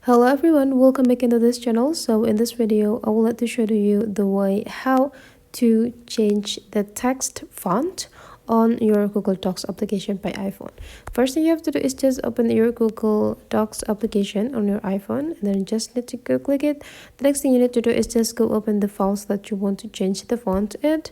Hello everyone, welcome back into this channel. So in this video I would like to show you the way how to change the text font on your Google Docs application by iPhone. First thing you have to do is just open your Google Docs application on your iPhone, and then you just need to go click it. The next thing you need to do is just go open the files that you want to change the font in,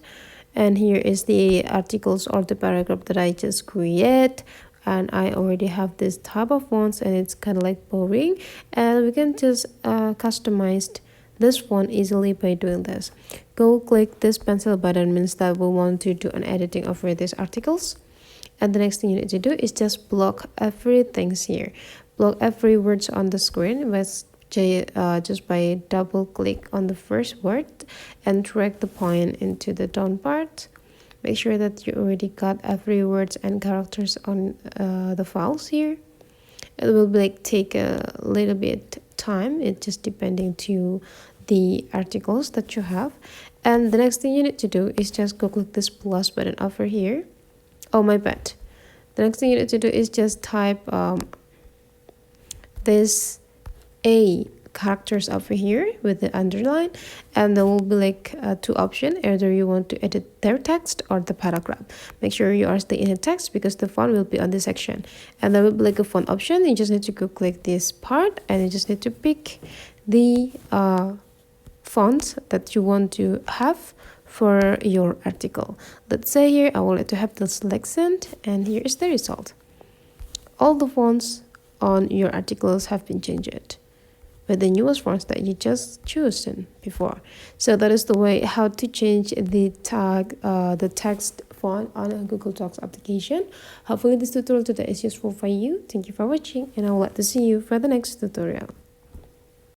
and here is the articles or the paragraph that I just create. And I already have this type of fonts and it's kind of like boring, and we can just customize this font easily by doing this. Go click this pencil button, means that we want to do an editing over these articles. And the next thing you need to do is just block everything here. Block every words on the screen with just by double click on the first word and drag the point into the down part. Make sure that you already got every words and characters on the files here. It will take a little bit time. It just depending to the articles that you have. And the next thing you need to do is just go click this plus button over here. Oh, my bad. The next thing you need to do is just type this A characters over here with the underline, and there will be two options. Either you want to edit their text or the paragraph. Make sure you are staying in the text because the font will be on this section, and there will be a font option. You just need to go click this part and you just need to pick the font that you want to have for your article. Let's say here I would like to have the selection, and here is the result. All the fonts on your articles have been changed with the newest fonts that you just chosen before. So that is the way how to change the text font on a Google Docs application. Hopefully this tutorial today is useful for you. Thank you for watching, and I would like to see you for the next tutorial.